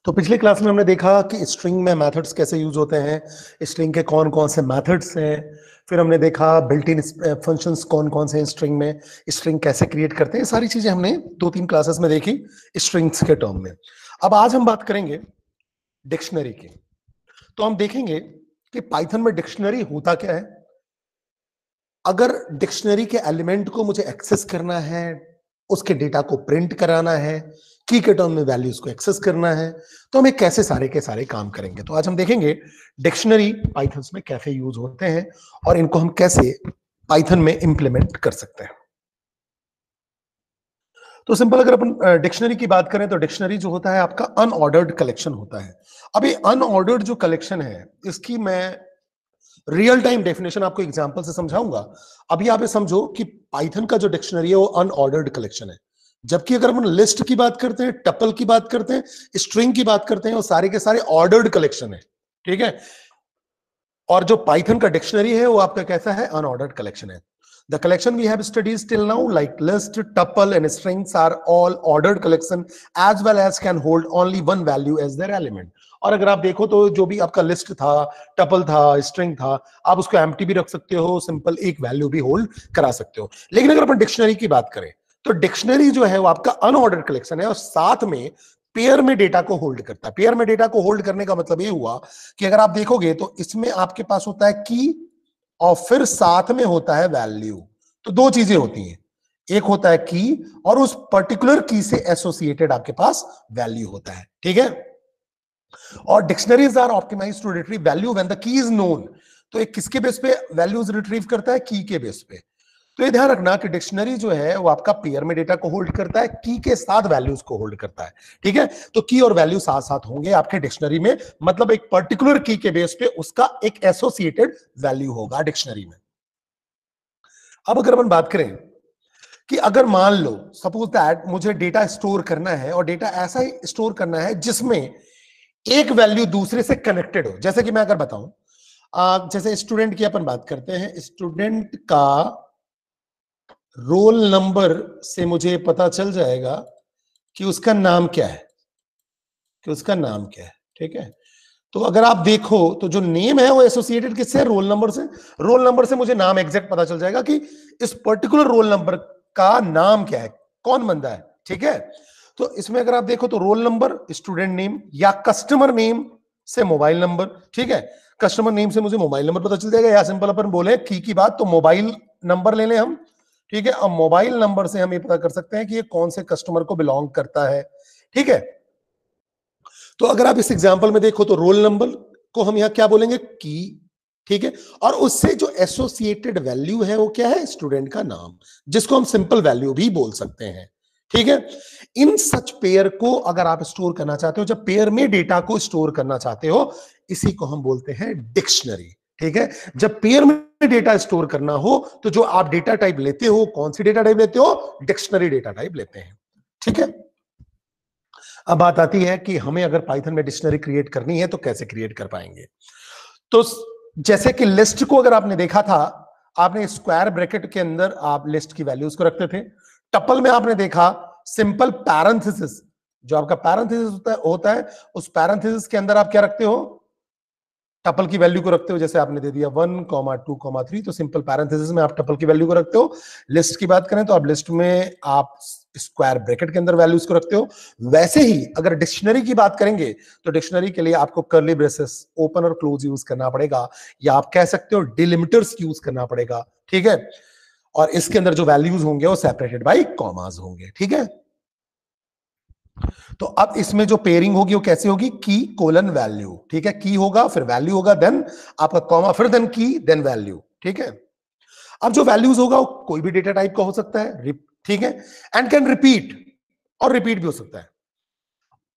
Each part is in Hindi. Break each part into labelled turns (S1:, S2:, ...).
S1: तो पिछली क्लास में हमने देखा कि स्ट्रिंग में मेथड्स कैसे यूज होते हैं, स्ट्रिंग के कौन कौन से मेथड्स हैं। फिर हमने देखा बिल्ट इन फंक्शंस कौन कौन से हैं स्ट्रिंग में, स्ट्रिंग कैसे क्रिएट करते हैं। सारी चीजें हमने 2-3 क्लासेस में देखी स्ट्रिंग्स के टर्म में। अब आज हम बात करेंगे डिक्शनरी की। तो हम देखेंगे कि पाइथन में डिक्शनरी होता क्या है। अगर डिक्शनरी के एलिमेंट को मुझे एक्सेस करना है, उसके डेटा को प्रिंट कराना है, की के टर्म में वैल्यूज को एक्सेस करना है, तो हमें कैसे सारे के सारे काम करेंगे। तो आज हम देखेंगे डिक्शनरी पाइथन में कैसे यूज होते हैं और इनको हम कैसे पाइथन में इंप्लीमेंट कर सकते हैं। तो सिंपल अगर अपन डिक्शनरी की बात करें तो डिक्शनरी जो होता है आपका अनऑर्डर्ड कलेक्शन होता है। अब ये अनऑर्डर्ड जो कलेक्शन है इसकी मैं रियल टाइम डेफिनेशन आपको एग्जांपल से समझाऊंगा। अभी आप ये समझो कि पाइथन का जो डिक्शनरी है वो अनऑर्डर्ड कलेक्शन है, जबकि अगर हम लिस्ट की बात करते हैं, टपल की बात करते हैं, स्ट्रिंग की बात करते हैं, वो सारे के सारे ऑर्डर्ड कलेक्शन है। ठीक है, और जो पाइथन का डिक्शनरी है वो आपका कैसा है, अनऑर्डर्ड कलेक्शन है। The collection we have studied till now, like list, tuple, and strings, are all ordered collection as well as can hold only one value as their element. और अगर आप देखो तो जो भी आपका लिस्ट था, टपल था, स्ट्रिंग था, आप उसको एम्प्टी भी रख सकते हो, सिंपल एक वैल्यू भी होल्ड करा सकते हो। लेकिन अगर अपन डिक्शनरी की बात करें तो डिक्शनरी जो है वो आपका अनऑर्डर्ड कलेक्शन है और साथ में पेयर में डेटा को होल्ड करता है। पेयर में डेटा को होल्ड करने का मतलब ये हुआ कि अगर आप देखोगे तो इसमें आपके पास होता है की और फिर साथ में होता है वैल्यू। तो दो चीजें होती हैं, एक होता है की और उस पर्टिकुलर की से एसोसिएटेड आपके पास वैल्यू होता है। ठीक है, और dictionaries are optimized to retrieve value when the key is known. तो एक किसके बेस पे वैल्यूज रिट्रीव करता है, की के बेस पे। तो ये ध्यान रखना कि डिक्शनरी जो है वो आपका पेयर में डेटा को होल्ड करता है, की के साथ वैल्यूज को होल्ड करता है। ठीक है, तो की और वैल्यू साथ साथ होंगे आपके डिक्शनरी में, मतलब एक पर्टिकुलर की के बेस पे उसका एक एसोसिएटेड वैल्यू होगा डिक्शनरी में। अब अगर अपन बात करें कि अगर मान लो सपोज दैट मुझे डेटा स्टोर करना है और डेटा ऐसा ही स्टोर करना है जिसमें एक वैल्यू दूसरे से कनेक्टेड हो। जैसे कि मैं अगर बताऊं, जैसे स्टूडेंट की अपन बात करते हैं, स्टूडेंट का रोल नंबर से मुझे पता चल जाएगा कि उसका नाम क्या है, कि उसका नाम क्या है। ठीक है, तो अगर आप देखो तो जो नेम है वो एसोसिएटेड किससे है, रोल नंबर से। रोल नंबर से मुझे नाम एग्जैक्ट पता चल जाएगा कि इस पर्टिकुलर रोल नंबर का नाम क्या है, कौन बंदा है। ठीक है, तो इसमें अगर आप देखो तो रोल नंबर, स्टूडेंट नेम या कस्टमर नेम से मोबाइल नंबर। ठीक है, कस्टमर नेम से मुझे मोबाइल नंबर पता चल जाएगा, या सिंपल अपन बोले की बात तो मोबाइल नंबर ले लें हम। ठीक है, अब मोबाइल नंबर से हम ये पता कर सकते हैं कि ये कौन से कस्टमर को बिलोंग करता है। ठीक है, तो अगर आप इस एग्जांपल में देखो तो रोल नंबर को हम यहां क्या बोलेंगे, की। ठीक है, और उससे जो एसोसिएटेड वैल्यू है वो क्या है, स्टूडेंट का नाम, जिसको हम सिंपल वैल्यू भी बोल सकते हैं। ठीक है, इन सच पेयर को अगर आप स्टोर करना चाहते हो, जब पेयर में डेटा को स्टोर करना चाहते हो, इसी को हम बोलते हैं डिक्शनरी। ठीक है, जब पेयर में डेटा स्टोर करना हो तो जो आप डेटा टाइप लेते हो, कौन सी डेटा टाइप लेते हो, डिक्शनरी डेटा टाइप लेते हैं। ठीक है, अब बात आती है कि हमें अगर पाइथन में डिक्शनरी क्रिएट करनी है तो कैसे क्रिएट कर पाएंगे। तो जैसे कि लिस्ट को अगर आपने देखा था, आपने स्क्वायर ब्रैकेट के अंदर आप लिस्ट की वैल्यूज को रखते थे। टपल में आपने देखा सिंपल पैरेंथेसिस, जो आपका पैरेंथेसिस होता है उस पैरेंथेसिस के अंदर आप क्या रखते हो, टपल की वैल्यू को रखते हो। जैसे आपने दे दिया 1, 2, 3, तो सिंपल पैरेंथेसिस में आप टपल की वैल्यू को रखते हो। लिस्ट की बात करें तो आप लिस्ट में आप स्क्वायर ब्रैकेट के अंदर वैल्यूज को रखते हो। वैसे ही अगर डिक्शनरी की बात करेंगे तो डिक्शनरी के लिए आपको कर्ली ब्रेसेस, ओपन और क्लोज यूज करना पड़ेगा, या आप कह सकते हो डिलिमिटर्स यूज करना पड़ेगा। ठीक है, और इसके अंदर जो वैल्यूज होंगे वो सेपरेटेड बाय कॉमास होंगे। ठीक है, तो अब इसमें जो पेयरिंग होगी वो कैसे होगी, की कोलन वैल्यू। ठीक है, की होगा फिर वैल्यू होगा, देन आपका कॉमा, फिर देन की, देन वैल्यू। ठीक है, अब जो वैल्यूज होगा वो कोई भी डेटा टाइप का हो सकता है। ठीक है, एंड कैन रिपीट, और रिपीट भी हो सकता है।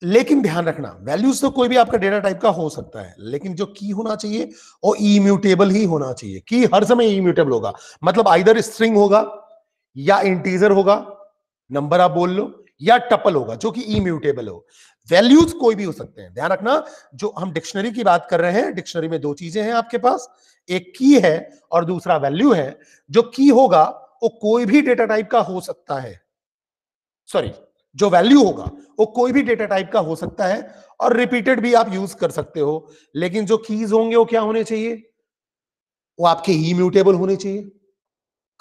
S1: लेकिन ध्यान रखना, वैल्यूज तो कोई भी आपका डेटा टाइप का हो सकता है, लेकिन जो की होना चाहिए वो इम्यूटेबल ही होना चाहिए। की हर समय इम्यूटेबल होगा, मतलब आइदर स्ट्रिंग होगा या इंटीजर होगा, नंबर आप बोल लो, या टपल होगा जो कि इम्यूटेबल हो। वैल्यूज कोई भी हो सकते हैं। ध्यान रखना, जो हम डिक्शनरी की बात कर रहे हैं, डिक्शनरी में दो चीजें हैं आपके पास, एक की है और दूसरा वैल्यू है। जो की होगा वो कोई भी डेटा टाइप का हो सकता है, सॉरी, जो वैल्यू होगा वो कोई भी डेटा टाइप का हो सकता है और रिपीटेड भी आप यूज कर सकते हो, लेकिन जो कीज होंगे वो क्या होने चाहिए, वो आपके इम्यूटेबल होने चाहिए।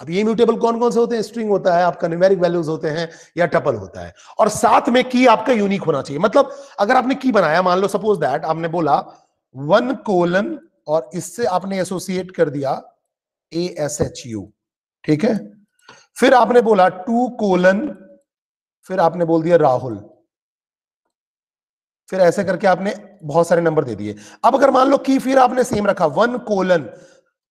S1: अब ये इम्यूटेबल कौन कौन से होते हैं, स्ट्रिंग होता है आपका, न्यूमेरिक वैल्यूज होते हैं या टपल होता है, और साथ में की आपका यूनिक होना चाहिए। मतलब अगर आपने की बनाया, मान लो सपोज दैट आपने बोला 1 कोलन और इससे आपने एसोसिएट कर दिया ASHU, ठीक है, फिर आपने बोला 2 कोलन, फिर आपने बोल दिया राहुल, फिर ऐसे करके आपने बहुत सारे नंबर दे दिए। अब अगर मान लो की फिर आपने सेम रखा 1 कोलन,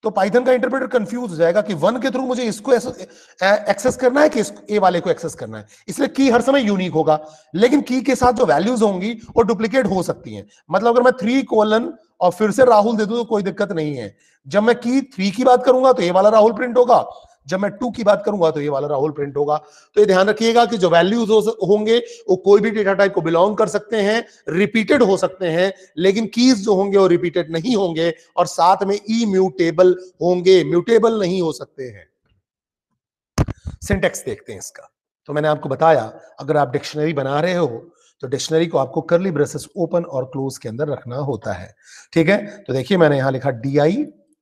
S1: तो पाइथन का इंटरप्रेटर कंफ्यूज हो जाएगा कि 1 के थ्रू मुझे इसको एक्सेस करना है कि ए वाले को एक्सेस करना है, इसलिए की हर समय यूनिक होगा, लेकिन की के साथ जो वैल्यूज होंगी वो डुप्लीकेट हो सकती हैं। मतलब अगर मैं 3 कोलन और फिर से राहुल दे दूं तो कोई दिक्कत नहीं है, जब मैं की 3 की बात करूंगा तो ये वाला राहुल प्रिंट होगा, जब मैं 2 की बात करूंगा तो ये वाला राहुल प्रिंट होगा। तो ये ध्यान रखिएगा कि जो वैल्यूज होंगे वो कोई भी डेटा टाइप को बिलोंग कर सकते हैं, रिपीटेड हो सकते हैं, लेकिन कीज जो होंगे वो रिपीटेड नहीं होंगे और साथ में इम्यूटेबल होंगे, म्यूटेबल नहीं हो सकते हैं। सिंटेक्स देखते हैं इसका। तो मैंने आपको बताया अगर आप डिक्शनरी बना रहे हो तो डिक्शनरी को आपको कर्ली ब्रेसेस ओपन और क्लोज के अंदर रखना होता है, ठीक है। तो देखिए मैंने यहां लिखा DI,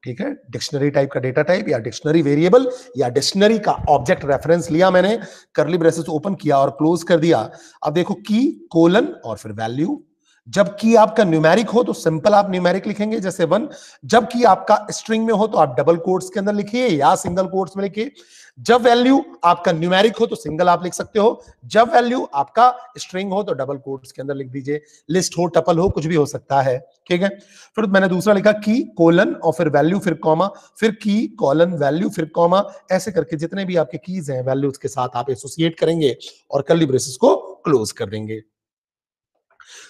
S1: ठीक है, डिक्शनरी टाइप का डेटा टाइप या डिक्शनरी वेरिएबल या डिक्शनरी का ऑब्जेक्ट रेफरेंस लिया मैंने, कर्ली ब्रेसेस ओपन किया और क्लोज कर दिया। अब देखो की कोलन और फिर वैल्यू, जब की आपका न्यूमेरिक हो तो सिंपल आप न्यूमेरिक लिखेंगे जैसे 1, जब की आपका स्ट्रिंग में हो तो आप डबल कोट्स के अंदर लिखिए या सिंगल कोट्स में लिखिए, जब वैल्यू आपका न्यूमेरिक हो तो सिंगल आप लिख सकते हो, जब वैल्यू आपका स्ट्रिंग हो तो डबल कोट्स के अंदर लिख दीजिए, लिस्ट हो टपल हो कुछ भी हो सकता है, ठीक है। फिर मैंने दूसरा लिखा की कोलन और फिर वैल्यू फिर कॉमा, फिर की कोलन वैल्यू फिर कॉमा, ऐसे करके जितने भी आपके कीज हैं वैल्यूज के साथ आप एसोसिएट करेंगे और कर्ली ब्रेसेस को क्लोज कर देंगे।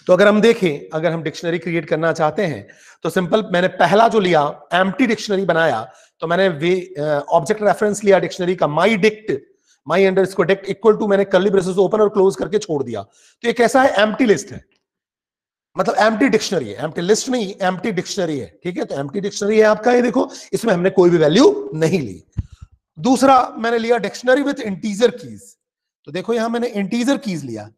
S1: तो अगर हम देखें, अगर हम डिक्शनरी क्रिएट करना चाहते हैं तो सिंपल, मैंने पहला जो लिया एम्प्टी डिक्शनरी बनाया, तो मैंने ऑब्जेक्ट रेफरेंस लिया डिक्शनरी का माई अंडरस्कोर डिक्ट इक्वल टू, मैंने कर्ली ब्रेसेस ओपन और क्लोज करके छोड़ दिया। तो ये कैसा है, एम्प्टी लिस्ट है, मतलब एम्प्टी डिक्शनरी है, एम्प्टी लिस्ट नहीं, एम्प्टी डिक्शनरी है, ठीक है। तो एम्प्टी डिक्शनरी है आपका, ये देखो इसमें हमने कोई भी वैल्यू नहीं ली। दूसरा मैंने लिया डिक्शनरी विथ इंटीजर कीज, तो देखो यहां मैंने इंटीजर कीज लिया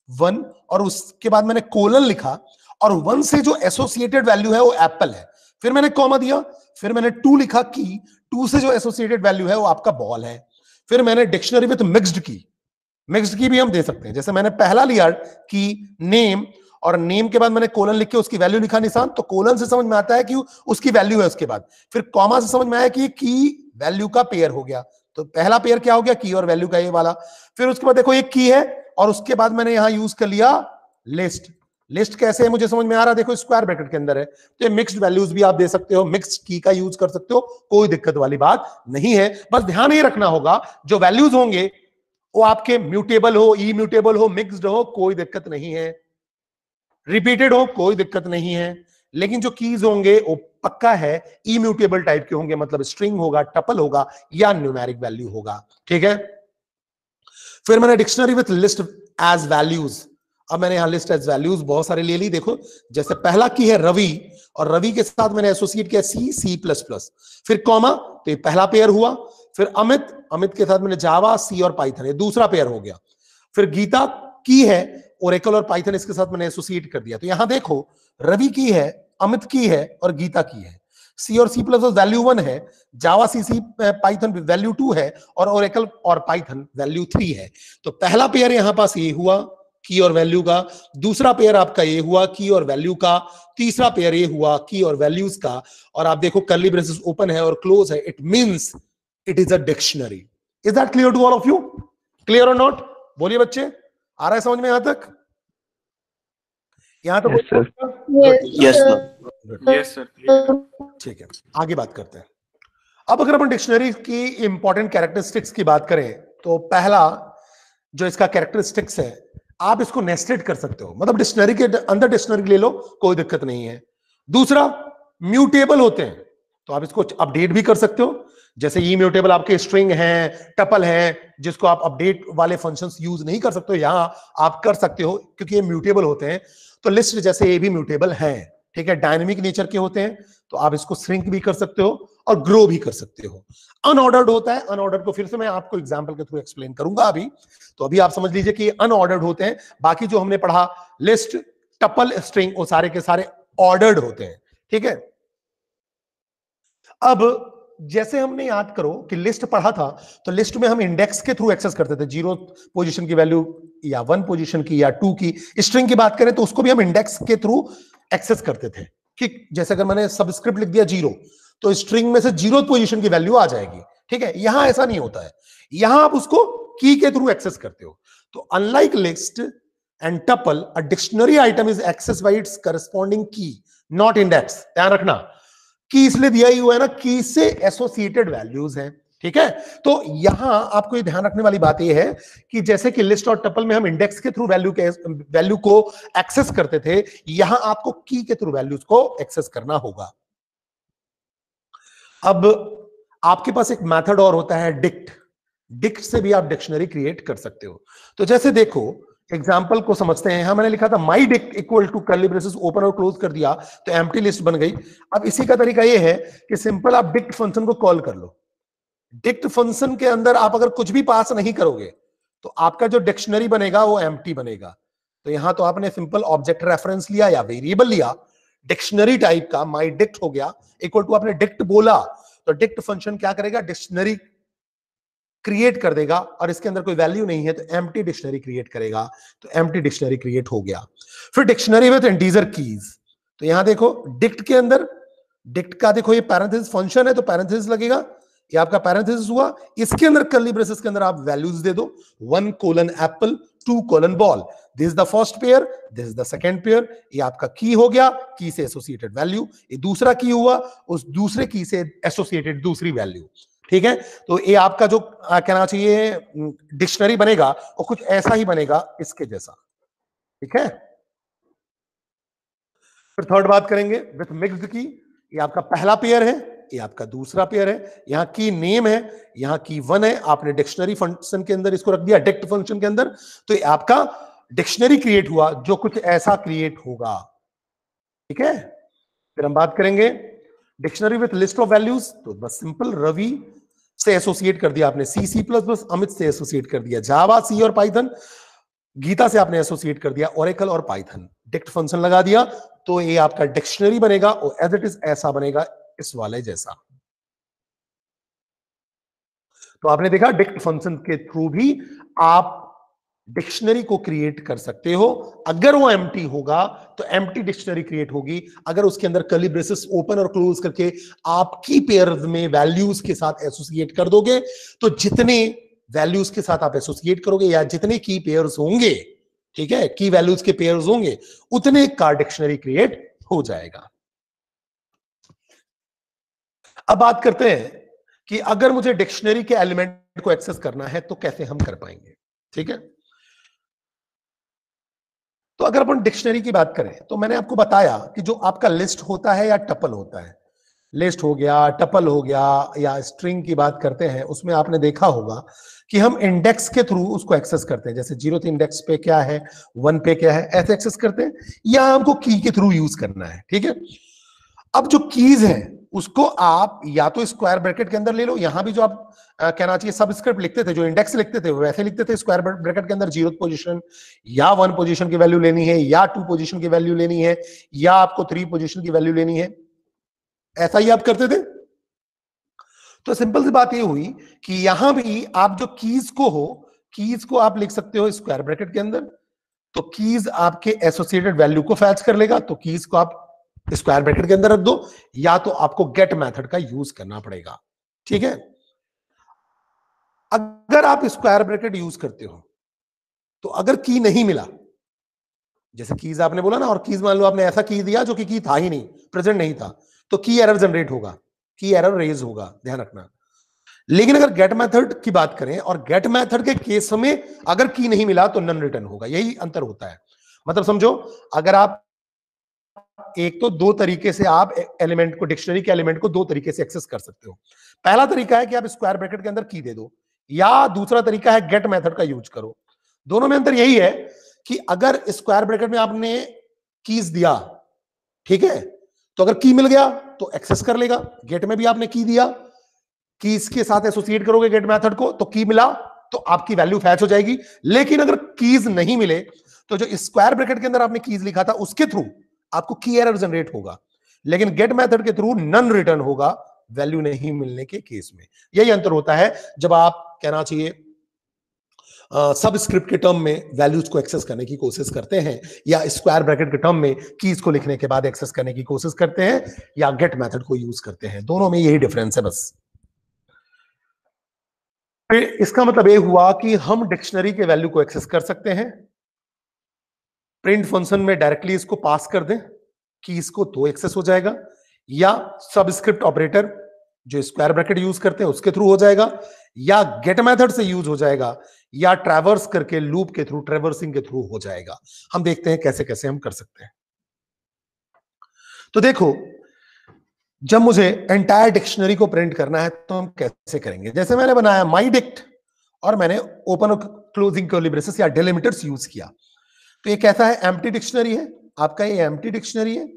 S1: 1 और उसके बाद मैंने कोलन लिखा और 1 से जो एसोसिएटेड वैल्यू है वो एप्पल है, फिर मैंने कॉमा दिया, फिर मैंने 2 लिखा की, 2 से जो एसोसिएटेड वैल्यू है वो आपका बॉल है, फिर मैंने डिक्शनरी विथ मिक्स्ड की भी हम दे सकते हैं, जैसे मैंने पहला लिया की नेम और नेम के बाद मैंने कोलन लिख के उसकी वैल्यू लिखा निशान, तो कोलन से समझ में आता है कि उसकी वैल्यू है, उसके बाद फिर कॉमा से समझ में आया कि की वैल्यू का पेयर हो गया, तो पहला पेयर क्या हो गया, की और वैल्यू का ये वाला। फिर उसके बाद देखो एक की है और उसके बाद मैंने यहां यूज कर लिया लिस्ट। लिस्ट कैसे है मुझे समझ में आ रहा है, देखो स्क्वायर ब्रैकेट के अंदर है, तो ये मिक्स्ड वैल्यूज भी आप दे सकते हो, मिक्स्ड की का यूज कर सकते हो, कोई दिक्कत वाली बात नहीं है। बस ध्यान ये रखना होगा जो वैल्यूज होंगे वो आपके म्यूटेबल हो, इम्यूटेबल हो, मिक्स्ड हो, कोई दिक्कत नहीं है, रिपीटेड हो, कोई दिक्कत नहीं है, लेकिन जो कीज होंगे वो पक्का है इम्यूटेबल टाइप के होंगे, मतलब स्ट्रिंग होगा, टपल होगा या न्यूमेरिक वैल्यू होगा, ठीक है। फिर मैंने dictionary with list as values, अब मैंने यहां लिस्ट एज वैल्यूज बहुत सारे ले ली, देखो जैसे पहला की है रवि और रवि के साथ मैंने एसोसिएट किया C++, फिर कॉमा, तो ये पहला पेयर हुआ, फिर अमित के साथ मैंने जावा, सी और पाइथन, ये दूसरा पेयर हो गया, फिर गीता की है, ओरेकल और पाइथन इसके साथ मैंने एसोसिएट कर दिया। तो यहां देखो रवि की है, अमित की है और गीता की है, सी और C++ वैल्यू 1 है, जावा सी पाइथन वैल्यू 2 है और ओरेकल और पाइथन वैल्यू 3 है। तो पहला पेयर यहां पास ये हुआ की और वैल्यू का, दूसरा पेयर आपका ये हुआ की और वैल्यू का, तीसरा पेयर ये हुआ की और वैल्यूज का, और आप देखो कर्ली ब्रेसेस ओपन है और क्लोज है, it means it is a dictionary. Is that clear to all of you? Clear और नॉट? बोलिए बच्चे, आ रहा है समझ में यहां तक? यहां तक
S2: यस सर,
S1: ठीक है, आगे बात करते हैं। अब अगर अपन डिक्शनरी की इंपॉर्टेंट कैरेक्टरिस्टिक्स की बात करें तो पहला जो इसका कैरेक्टरिस्टिक्स है, आप इसको नेस्टेड कर सकते हो, मतलब डिक्शनरी के अंदर डिक्शनरी ले लो, कोई दिक्कत नहीं है। दूसरा, म्यूटेबल होते हैं, तो आप इसको अपडेट भी कर सकते हो, जैसे इम्यूटेबल आपके स्ट्रिंग हैं, टपल हैं, जिसको आप अपडेट वाले फंक्शंस यूज नहीं कर सकते हो, यहां आप कर सकते हो क्योंकि ये म्यूटेबल होते हैं। तो लिस्ट जैसे ये भी म्यूटेबल है, ठीक है, डायनेमिक नेचर के होते हैं, तो आप इसको श्रिंक भी कर सकते हो और ग्रो भी कर सकते हो। अनऑर्डर्ड होता है, अनऑर्डर्ड को फिर से मैं आपको एग्जांपल के थ्रू एक्सप्लेन करूंगा अभी। तो अभी आप समझ लीजिए कि अनऑर्डर्ड होते हैं, बाकी जो हमने पढ़ा लिस्ट, टपल, स्ट्रिंग, वो सारे के सारे ऑर्डर्ड होते हैं। ठीक है, अब जैसे हमने याद करो कि लिस्ट पढ़ा था, तो लिस्ट में हम इंडेक्स के थ्रू एक्सेस करते थे, 0 पोजीशन की वैल्यू या 1 पोजीशन की या 2 की। स्ट्रिंग की बात करें तो उसको भी हम इंडेक्स के थ्रू एक्सेस करते थे कि जैसे अगर मैंने सबस्क्रिप्ट लिख दिया 0, तो स्ट्रिंग में से 0 पोजीशन की वैल्यू आ जाएगी। ठीक है, यहां ऐसा नहीं होता है, यहां आप उसको की के थ्रू एक्सेस करते हो। तो unlike list and tuple, a dictionary item is access by its corresponding key, not index. ध्यान रखना, की इसलिए दिया ही हुआ है ना, की से एसोसिएटेड वैल्यूज हैं। ठीक है, तो यहां आपको ये ध्यान रखने वाली बात ये है कि जैसे कि लिस्ट और टपल में हम इंडेक्स के थ्रू वैल्यू को एक्सेस करते थे, यहां आपको की के थ्रू वैल्यूज को एक्सेस करना होगा। अब आपके पास एक मेथड और होता है डिक्ट। डिक्ट से भी आप डिक्शनरी क्रिएट कर सकते हो। तो जैसे देखो, एग्जाम्पल को समझते हैं। यहां मैंने लिखा था my dict equal to curly braces, open और क्लोज कर दिया तो एम्प्टी लिस्ट बन गई। अब इसी का तरीका यह है कि सिंपल आप डिक्ट फंक्शन को कॉल कर लो। डिक्ट फंक्शन के अंदर आप अगर कुछ भी पास नहीं करोगे तो आपका जो डिक्शनरी बनेगा वो एम्प्टी बनेगा। तो यहां तो आपने सिंपल ऑब्जेक्ट रेफरेंस लिया या वेरिएबल लिया, डिक्शनरी टाइप का माई डिक्ट हो गया, इक्वल टू आपने डिक्ट बोला, तो डिक्ट फंक्शन क्या करेगा, डिक्शनरी क्रिएट कर देगा, और इसके अंदर कोई वैल्यू नहीं है तो एम्प्टी डिक्शनरी क्रिएट करेगा। तो एम्प्टी डिक्शनरी क्रिएट हो गया। फिर डिक्शनरी विद इंटीजर कीज, तो यहां देखो डिक्ट के अंदर, डिक्ट का देखो ये पैरेंथेसिस फंक्शन है तो पैरेंथेसिस लगेगा, ये आपका पैरेंथेसिस हुआ। इसके अंदर कर्ली ब्रेसेस के अंदर आप वैल्यूज दे दो, 1 colon Apple, 2 colon ball, this is the first pair, this is the second pair. ये आपका की हो गया, की से एसोसिएटेड वैल्यू, ये दूसरा की हुआ, उस दूसरे की से एसोसिएटेड दूसरी वैल्यू। ठीक है, तो ये आपका जो कहना चाहिए डिक्शनरी बनेगा वो कुछ ऐसा ही बनेगा, इसके जैसा। ठीक है, फिर थर्ड बात करेंगे विथ मिक्स्ड की। ये आपका पहला पेयर है, ये आपका दूसरा पेयर है। यहां की नेम है, यहां की 1 है, आपने डिक्शनरी फंक्शन के अंदर इसको रख दिया, डिक्ट फंक्शन के अंदर, तो ये आपका डिक्शनरी क्रिएट हुआ जो कुछ ऐसा क्रिएट होगा। ठीक है, फिर हम बात करेंगे dictionary with list of values, तो बस सिंपल रवि से एसोसिएट कर दिया आपने, सी प्लस प्लस, अमित से एसोसिएट कर दिया जावा, सी और पाइथन, गीता से आपने एसोसिएट कर दिया ओरेकल और पाइथन, डिक्ट फंक्शन लगा दिया, तो ये आपका डिक्शनरी बनेगा और एज इट इज ऐसा बनेगा, इस वाले जैसा। तो आपने देखा डिक्ट फंक्शन के थ्रू भी आप डिक्शनरी को क्रिएट कर सकते हो। अगर वो एम्प्टी होगा तो एम्प्टी डिक्शनरी क्रिएट होगी, अगर उसके अंदर कर्ली ब्रेसेस ओपन और क्लोज करके आप की पेयर्स में वैल्यूज के साथ एसोसिएट कर दोगे, तो जितने वैल्यूज के साथ आप एसोसिएट करोगे या जितने की पेयर्स होंगे, ठीक है, की वैल्यूज के पेयर्स होंगे, उतने का डिक्शनरी क्रिएट हो जाएगा। अब बात करते हैं कि अगर मुझे डिक्शनरी के एलिमेंट को एक्सेस करना है तो कैसे हम कर पाएंगे। ठीक है, तो अगर अपन डिक्शनरी की बात करें तो मैंने आपको बताया कि जो आपका लिस्ट होता है या टपल होता है, लिस्ट हो गया, टपल हो गया, या स्ट्रिंग की बात करते हैं, उसमें आपने देखा होगा कि हम इंडेक्स के थ्रू उसको एक्सेस करते हैं। जैसे 0th इंडेक्स पे क्या है, 1 पे क्या है, ऐसे एक्सेस करते हैं, या हमको की के थ्रू यूज करना है। ठीक है, अब जो कीज है उसको आप या तो स्क्वायर ब्रैकेट के अंदर ले लो, यहां भी जो आप कहना चाहिए सबस्क्रिप्ट लिखते थे, जो इंडेक्स लिखते थे वैसे लिखते थे, स्क्वायर ब्रैकेट के अंदर 0th पोजीशन या 1 पोजीशन की वैल्यू लेनी है, या 2 पोजीशन की वैल्यू लेनी है, या आपको 3 पोजीशन की वैल्यू लेनी है, ऐसा ही आप करते थे। तो सिंपल सी बात ये हुई कि यहां भी आप जो कीज को हो, कीज को आप लिख सकते हो स्क्वायर ब्रैकेट के अंदर, तो कीज आपके एसोसिएटेड वैल्यू को फैच कर लेगा, तो कीज को आप स्क्वायर ब्रैकेट के अंदर रख दो, या तो आपको गेट मेथड का यूज करना पड़ेगा। ठीक है, अगर आप स्क्वायर ब्रैकेट यूज करते हो तो अगर की नहीं मिला, जैसे कीज आपने बोला ना, और कीज मान लो आपने ऐसा की दिया जो कि की था ही नहीं, प्रेजेंट नहीं था, तो की एरर जनरेट होगा, की एरर रेज होगा, ध्यान रखना। लेकिन अगर गेट मेथड की बात करें, और गेट मेथड के केस में अगर की नहीं मिला तो नन रिटर्न होगा, यही अंतर होता है। मतलब समझो, अगर आप एक तो दो तरीके से आप एलिमेंट को, डिक्शनरी के एलिमेंट को दो तरीके से एक्सेस कर सकते हो। पहला तरीका है कि आप स्क्वायर ब्रैकेट के अंदर की दे दो, या दूसरा तरीका है गेट मेथड का यूज करो। दोनों में अंतर यही है कि अगर स्क्वायर ब्रैकेट में आपने कीज दिया, ठीक है, तो अगर की मिल गया तो एक्सेस कर लेगा। गेट में भी आपने की दिया, कीज के साथ एसोसिएट करोगे गेट मेथड को, तो की मिला तो आपकी वैल्यू फैच हो जाएगी। लेकिन अगर कीज नहीं मिले तो जो स्क्वायर ब्रैकेट के अंदर आपने कीज लिखा था उसके थ्रू आपको की एरर जनरेट होगा, लेकिन गेट मेथड के थ्रू नन रिटर्न होगा वैल्यू नहीं मिलने के केस में। यही अंतर होता है जब आप कहना चाहिए सबस्क्रिप्ट के टर्म में वैल्यूज को एक्सेस करने की कोशिश करते हैं, या स्क्वायर ब्रैकेट के टर्म में कीज को लिखने के बाद एक्सेस करने की कोशिश करते हैं, या गेट मेथड को यूज करते हैं। दोनों में यही डिफरेंस है बस। इसका मतलब यह हुआ कि हम डिक्शनरी के वैल्यू को एक्सेस कर सकते हैं, प्रिंट फंक्शन में डायरेक्टली इसको पास कर दें, कीज को तो एक्सेस हो जाएगा, या सबस्क्रिप्ट ऑपरेटर जो स्क्वायर ब्रैकेट यूज करते हैं उसके थ्रू हो जाएगा, या गेट मेथड से यूज हो जाएगा, या ट्रैवर्स करके लूप के थ्रू, ट्रैवर्सिंग के थ्रू हो जाएगा। हम देखते हैं कैसे कैसे हम कर सकते हैं। तो देखो, जब मुझे एंटायर डिक्शनरी को प्रिंट करना है तो हम कैसे करेंगे। जैसे मैंने बनाया माई डिक्ट और मैंने ओपन और क्लोजिंग कर्ली ब्रेसेस या डेलिमिटर्स यूज किया, तो ये कैसा है, एम्प्टी डिक्शनरी है आपका, ये एम्प्टी डिक्शनरी है।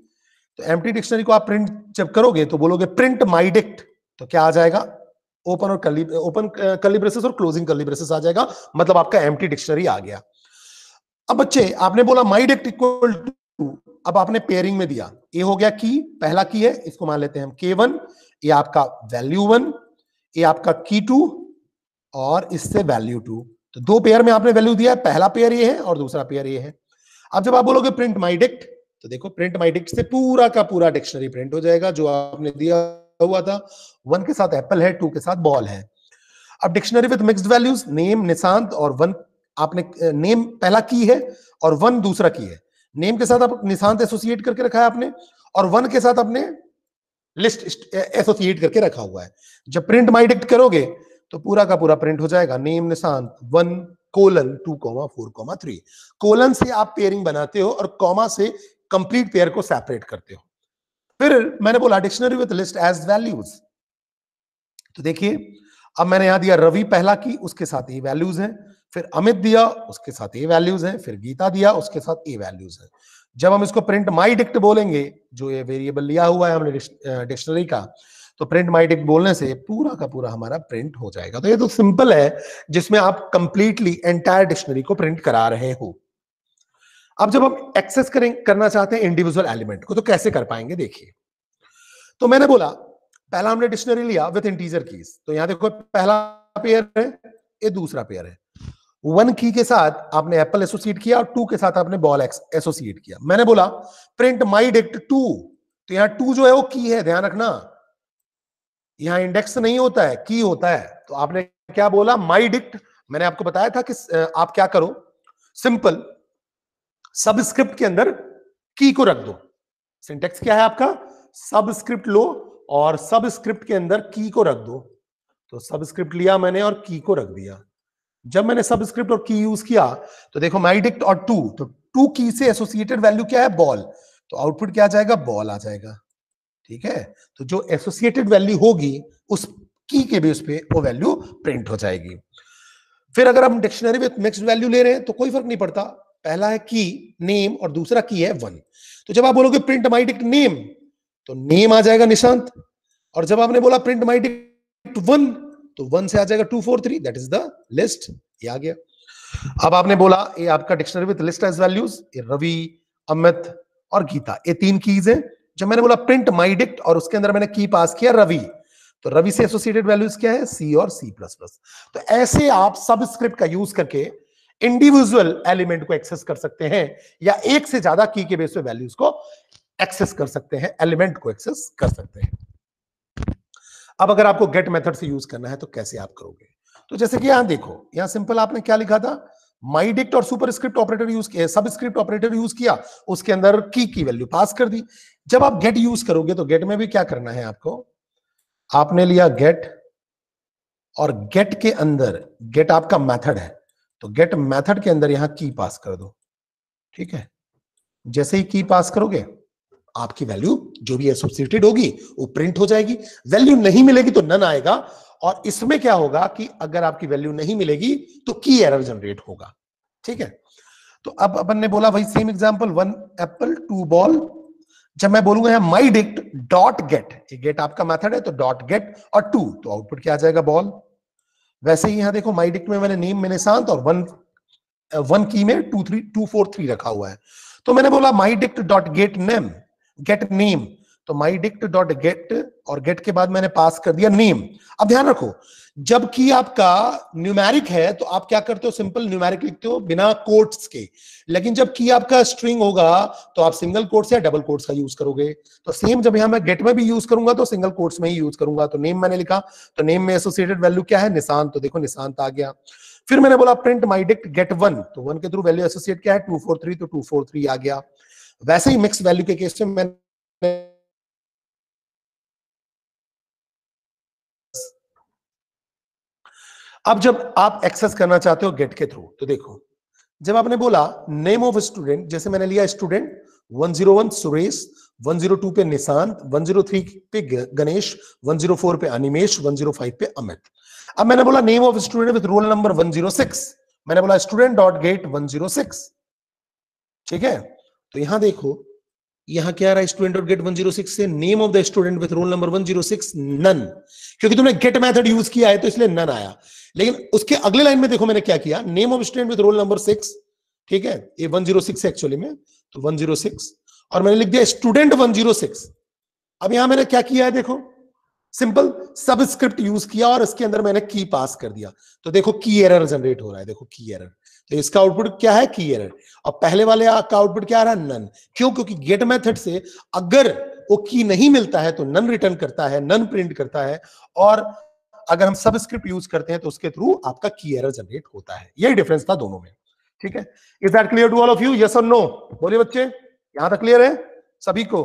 S1: तो एम्प्टी डिक्शनरी को आप प्रिंट जब करोगे तो बोलोगे प्रिंट माई डिक्ट, तो क्या आ जाएगा, ओपन कर्ली ब्रेसेस और क्लोजिंग कर्ली ब्रेसेस आ जाएगा, मतलब आपका एम्प्टी डिक्शनरी आ गया। अब बच्चे आपने बोला माई डिक्ट इक्वल टू, अब आपने पेयरिंग में दिया, ये हो गया की, पहला की है, इसको मान लेते हैं हम K1, ये आपका वैल्यू 1, ये आपका की 2 और इससे वैल्यू 2। तो दो पेयर में आपने वैल्यू दिया है, पहला पेयर ये है और दूसरा पेयर ये है। अब जब आप बोलोगे प्रिंट माई डिक्ट, तो देखो प्रिंट माई डिक्ट से पूरा का पूरा डिक्शनरी प्रिंट हो जाएगा जो आपने दिया हुआ था। 1 के साथ एप्पल है, 2 के साथ बॉल है। अब dictionary with mixed values, name Nishant और 1, आपने नेम पहला की है और 1 दूसरा की है। नेम के साथ आप निशांत एसोसिएट करके रखा है आपने, और 1 के साथ आपने लिस्ट एसोसिएट करके रखा हुआ है। जब प्रिंट माई डिक्ट करोगे तो पूरा का पूरा प्रिंट हो जाएगा नेम निशांत 1 कोलन 2 4 3। कोलन से आप पेयरिंग बनाते हो और कॉमा से कंप्लीट पेयर को सेपरेट करते हो। फिर मैंने बोला dictionary with list as values, तो देखिए अब मैंने यहां दिया रवि पहला की, उसके साथ ये वैल्यूज हैं, फिर अमित दिया उसके साथ ये वैल्यूज हैं, फिर गीता दिया उसके साथ ये वैल्यूज हैं। जब हम इसको प्रिंट माई डिक्ट बोलेंगे, जो ये वेरिएबल लिया हुआ है हमने डिक्शनरी का, तो प्रिंट माई डिक्ट बोलने से पूरा का पूरा हमारा प्रिंट हो जाएगा। तो ये तो सिंपल है जिसमें आप कंप्लीटली एंटायर डिक्शनरी को प्रिंट करा रहे हो। अब जब हम एक्सेस करना चाहते हैं इंडिविजुअल एलिमेंट को, तो कैसे कर पाएंगे देखिए। तो मैंने बोला पहला हमने डिक्शनरी लिया विद इंटीजर कीज, तो यहां देखो पहला पेयर है, ये दूसरा पेयर है। 1 की के साथ आपने एप्पल एसोसिएट किया और 2 के साथ आपने बॉल एसोसिएट किया। मैंने बोला प्रिंट माई डिक्ट 2, तो यहां 2 जो है वो की है, ध्यान रखना, यहां इंडेक्स नहीं होता है, की होता है। तो आपने क्या बोला माई डिक्ट, मैंने आपको बताया था कि आप क्या करो, सिंपल सबस्क्रिप्ट के अंदर की को रख दो। सिंटेक्स क्या है आपका, सबस्क्रिप्ट लो और सबस्क्रिप्ट के अंदर की को रख दो। तो सबस्क्रिप्ट लिया मैंने और की को रख दिया। जब मैंने सबस्क्रिप्ट और की यूज किया तो देखो माई डिक्ट और 2, तो 2 की से एसोसिएटेड वैल्यू क्या है, बॉल, तो आउटपुट क्या आ जाएगा, बॉल आ जाएगा। ठीक है, तो जो एसोसिएटेड वैल्यू होगी उस की के बेस पे वो वैल्यू प्रिंट हो जाएगी। फिर अगर हम डिक्शनरी विद मिक्स्ड वैल्यू ले रहे हैं तो कोई फर्क नहीं पड़ता, पहला है की नेम और दूसरा की है 1। तो जब आप बोलोगे प्रिंट माई डिक्ट नेम, तो नेम आ जाएगा निशांत, और जब आपने बोला प्रिंट माई डिक्ट 1, तो 1 से आ जाएगा 2 4 3, दैट इज द लिस्ट, ये आ गया। अब आपने बोला ये आपका dictionary with list as values, ये रवि, अमित और गीता, ये 3 कीज है। जब मैंने बोला प्रिंट माई डिक्ट और उसके अंदर मैंने की पास किया रवि, तो रवि से एसोसिएटेड वैल्यूज क्या है, सी और सी प्लस प्लस। तो ऐसे आप सबस्क्रिप्ट का यूज करके इंडिविजुअल एलिमेंट को एक्सेस कर सकते हैं, या एक से ज्यादा की के बेस पे वैल्यूज को एक्सेस कर सकते हैं, एलिमेंट को एक्सेस कर सकते हैं। अब अगर आपको गेट मेथड से यूज करना है तो कैसे आप करोगे, तो जैसे कि यहां देखो, यहां सिंपल आपने क्या लिखा था, माई डिक्ट और सुपरस्क्रिप्ट ऑपरेटर यूज किया, सबस्क्रिप्ट ऑपरेटर यूज किया, उसके अंदर की वैल्यू पास कर दी। जब आप गेट यूज करोगे तो गेट में भी क्या करना है आपको, आपने लिया गेट, और गेट के अंदर, गेट आपका मेथड है, तो गेट मेथड के अंदर यहां की पास कर दो। ठीक है, जैसे ही की पास करोगे आपकी वैल्यू जो भी एसोसिएटेड होगी वो प्रिंट हो जाएगी। वैल्यू नहीं मिलेगी तो नन आएगा, और इसमें क्या होगा कि अगर आपकी वैल्यू नहीं मिलेगी तो की एरर जनरेट होगा। ठीक है, तो अब अपन ने बोला भाई सेम एग्जांपल, 1 एप्पल 2 बॉल। जब मैं बोलूंगा यहाँ माई डिक्ट डॉट गेट, गेट आपका मेथड है तो डॉट गेट और 2, तो आउटपुट क्या आ जाएगा बॉल। वैसे ही यहां देखो माई डिक्ट में मैंने नेम मैंने शांत और वन की में 243 रखा हुआ है, तो मैंने बोला माई डिक्ट डॉट गेट नेम, तो माई डिक्ट डॉट गेट और गेट के बाद मैंने पास कर दिया नेम। अब ध्यान रखो, जब की आपका न्यूमेरिक है तो आप क्या करते हो, सिंपल न्यूमेरिक लिखते हो बिना कोट्स के, लेकिन जब की आपका स्ट्रिंग होगा तो आप सिंगल कोट्स या डबल कोट्स का यूज करोगे। तो सेम जब यहां मैं गेट में भी यूज करूंगा तो सिंगल कोट्स में ही यूज करूंगा। तो नेम मैंने लिखा, तो नेम में एसोसिएटेड वैल्यू क्या है, निशांत, तो देखो निशांत आ गया। फिर मैंने बोला प्रिंट माई डिक्ट गेट 1, तो 1 के थ्रू वैल्यू एसोसिएट क्या है 243, तो 243 आ गया। वैसे ही मिक्स वैल्यू के केस में मैंने अब जब आप एक्सेस करना चाहते हो गेट के थ्रू, तो देखो जब आपने बोला नेम ऑफ स्टूडेंट, जैसे मैंने लिया स्टूडेंट 101 सुरेश, 102 पे निशांत, 103 पे गणेश, 104 पे अनिमेश, 105 पे अमित। अब मैंने बोला name of student with roll number 106, मैंने बोला स्टूडेंट डॉट गेट 106, ठीक है। तो यहां देखो यहां क्या रहा, स्टूडेंट डॉट गेट 106 से name of the student with roll number 106 none, क्योंकि तुमने गेट मेथड यूज किया है तो इसलिए नन आया। लेकिन उसके अगले लाइन में देखो मैंने क्या किया, name of student with roll number 6, ठीक है, ये 106 एक्चुअली में, तो 106 और मैंने लिख दिया स्टूडेंट 106। अब यहां मैंने क्या किया है, देखो सिंपल सबस्क्रिप्ट यूज किया और इसके अंदर मैंने की पास कर दिया, तो देखो की एरर जनरेट हो रहा है, देखो की एरर, तो इसका आउटपुट क्या है की एरर, और पहले वाले का आउटपुट क्या आ रहा है नन। क्यों, क्योंकि गेट मेथड से अगर वो की नहीं मिलता है तो नन रिटर्न करता है, नन प्रिंट करता है, और अगर हम सबस्क्रिप्ट यूज करते हैं तो उसके थ्रू आपका की एरर जनरेट होता है। यही डिफरेंस था दोनों में, ठीक है। Is that clear to all of you, yes और नो, बोलिए बच्चे, यहां तक क्लियर है सभी को।